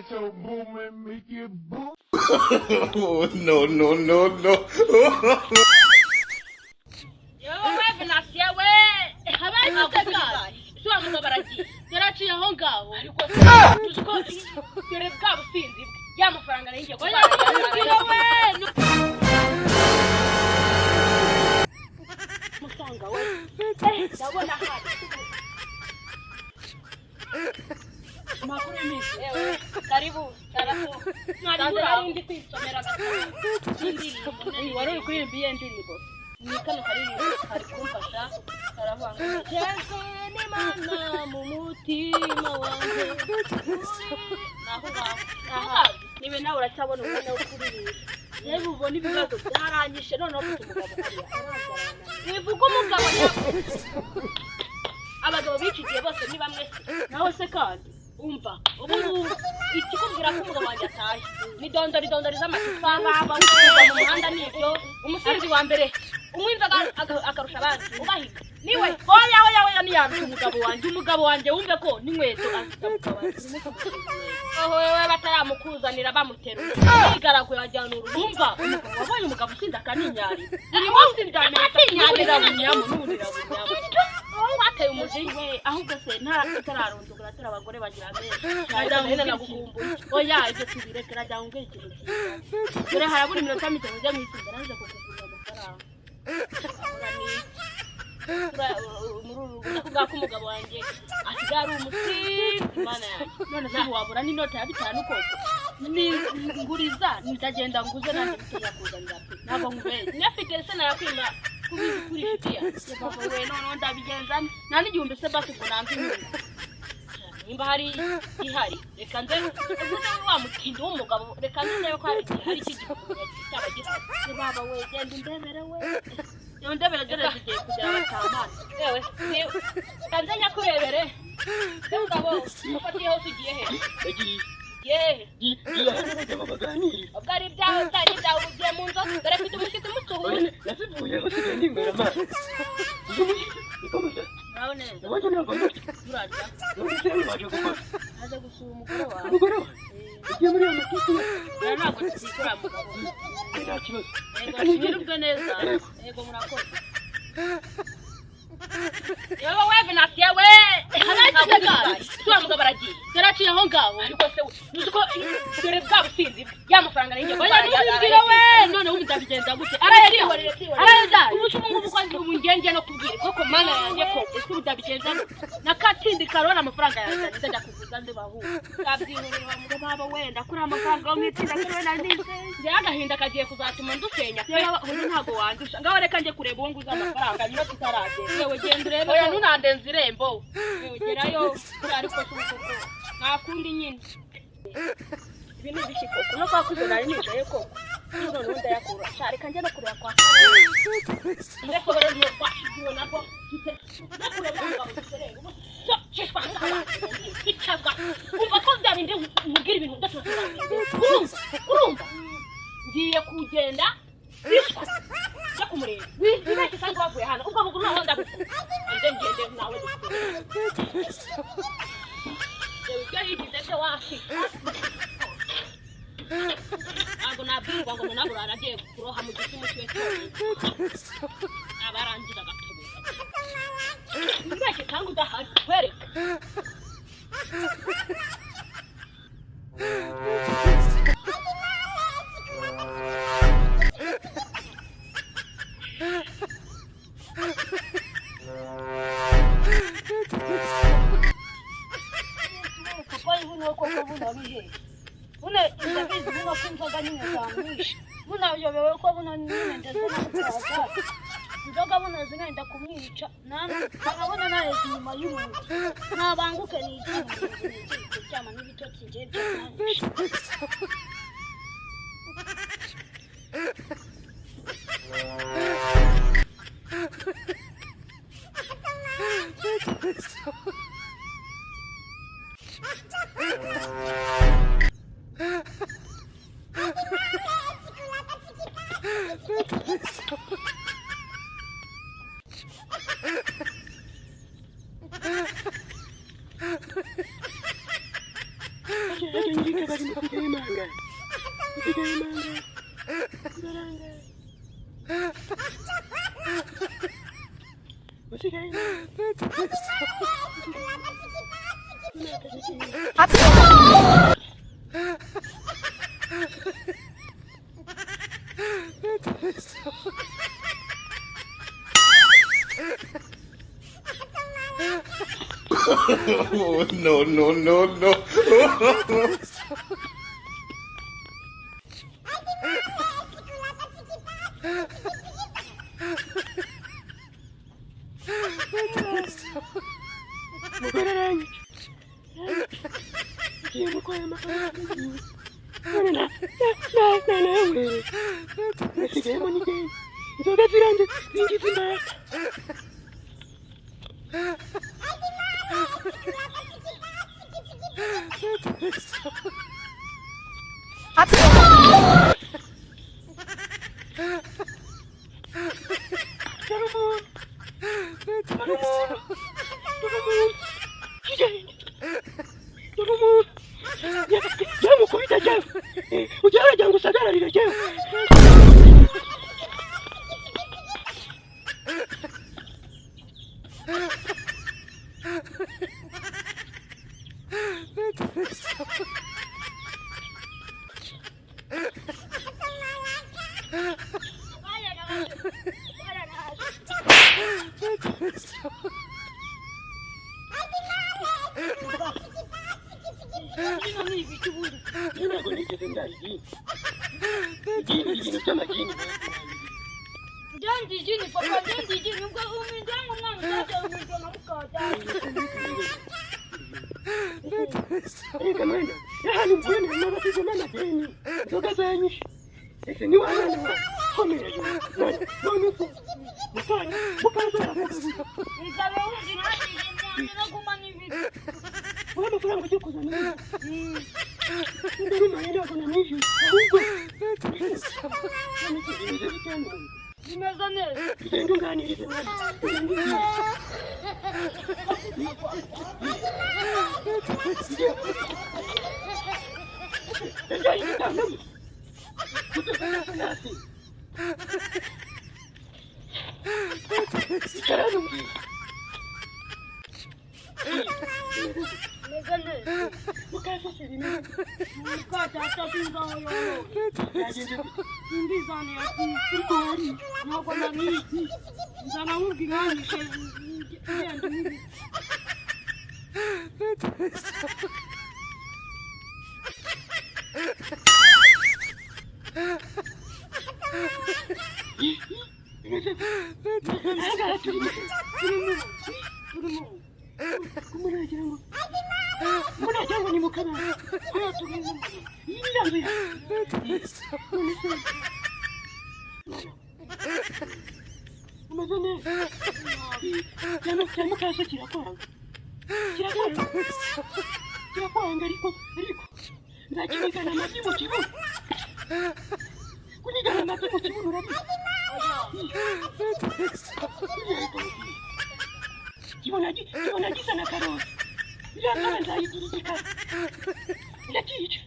ass so boom and make it boom. Oh, no, no, no, no. Yo, wewe nasiya we. Habaye guteganya. Swa mugabaragi. Yaraciye aho ngaho. Ariko tuko dore bwa businzi bwe. Ya mafaranga naringiye ko. Oya, we. Musanga we. Ndabona hadi. Makuru misi. Ewe, karibu. Karaso. Narindi kwisomera gatatu. Indirimbo. Wari uri kuririmba indirimbo. Ni kano hari kumfasha karavuga ngo Yesu ni mana mu mutima wanjye naho nibe nawe uracyabona umwanya wo kuririmba yewe ubona ibibazo byaranyishe noneho ufite umugabo hariya wivuga umugabo yawe abagabo bikigiye bose ni bamwe nawe se kandi umva ubu ikikubwira ko umugabo wanjye ataye ni dondori z'amacupa baba mu muhanda nibyo umusinzi wa mbere umwinza akarusha abandi ubahiga niwe oya ni yantu umugabo wanjye wumve ko n'inkweto afite mukabari oho wewe bataramukuzanira bamuteruye igarago yajyana urumva wabonye umugabo usinda kaninyari uri munsi ndameza nyarira bunyamu n'urira bunyamu wateye umujinya ahubwo se ntararondogora abagore bagira menshi najya nagukumbuye oya ibyo tubirekera jya ngwe ikintu cyiza dore harabura iminota 5 ujya mwisinda naje kukugurira amafaranga kuvuga ko umugabo wanjye asigaye ari umusinzi mana yanjye none se wabura n'inota ya 5 koko ni nguriza ndagenda nguze nanjye bitya kuzanira pe ntabwo nkubeye nafite se nayakwima kubizi kuri shitiya baba we none ndabigenza nta n'igihumbi se basi ngo nambi nyungu nimba hari ihari reka nze ubuze wa mutindi w'umugabo reka nze ko hari ikigihumbi cyaba gihari baba we genda indebere we ndebere dore zigiye kugera batamana yewe kanze nyakurebere ngabo ufatiye hose ugiye he ubwari byawe ugiye mu nzoga dore mfite umushyitsi musuhuye nazivuye usigaye nimbera amazi nawe neza urarya waje gukora aje gusura umugore wawe ugiye muri iyo matisi ntabwo tuzikora mugabo nta kibazo reka nibirubwe neza yego murakoze yewe wewe nasiya we haragiye swa mugabo aragiye yaraciye aho ngaho ariko se uzuko dore bwa businzi ya mafaranga naringiye ko we none ubu ndabigenza gute arayeda ubushumu ngubukoze ubungenge no kubwira koko mana yanjye ko ese udabigenza nakatindi karona amafaranga yanjye ndajya kuguza nde bahu kabyihurira bamwe baba wenda kuri amafaranga yo mwitinda kuri na ndinze agahinda kagiye kuzatuma ndusenya hoye ntago wandusha ngaho reka nje kureba uwo nguza amafaranga nyuma tutaragera yewe genda urebe oya ntunandenze irembo yewe gerayo kuri ariko cy'uko nakundi nyine ibintu bishikoko no kwakuze nari nicaye koko none undi yakura reka nje no kureba kwa ndeko bero niyo kwashyiwe nako nakureba ngabo duserenge chishwa ichazwa umva ko byabinde mugira ibintu ndashobora kurumva ngiye kugenda bishwa kumureba wibeshye kandi wavuye hano ubwo buguru naho ndabikora ngende nawe yewe yigize byo washi ago nabwirwa ngo nabwo aragiye kuroha mu giti mutwe abarangiza gatobe wibeshye kandi udahari kwereka Una ndabizi buno kumvaga nyine zamwisha buna yobewe ko buno nyine ndazana kutaza ndoga buno zingenda kumwica namwe abona naye nyuma y'umuntu nabanguke n'ikindi cyama n'ibitotsi nje byamwisha Ajenjika bari musigaye manga. Musigaye manga. Ibaranga. Musigaye Oh, no, no, no, no. Mugararanye. Ngiye gukora amafaranga. None nawe. Nasigayemo n'igeni. Inzoga ziranze zingiza imbaraga. Yamukubita cyane. Ujya urajya ngo usagararire cyane. Ntabwo nigeze ndayigini. Igini cy'amagini. Ndangi igini papa ndangi igini ubwo umuryango umwana uzajya umuryango na mukajya. Reka mwenda. Hano mbona n'abafite n'amagini. Inzoga zanyishe. Ese ni wana komera yo. None uko. Mukanya mukaza. Nzabe wundi nandi naguma n'ibiti. Wowe amafaranga ugiye kuzana. Ndari manye ntabwo namwishe. Ahubwo. Bimeze neza. Genda unganirize. Kirakwanga ariko nzakibigana amagi mu kibuno. Kunigana amagi mu kibuno urabizi. Kibona gisa na karoti. Iriya kara nzayigira igikara. Irakica.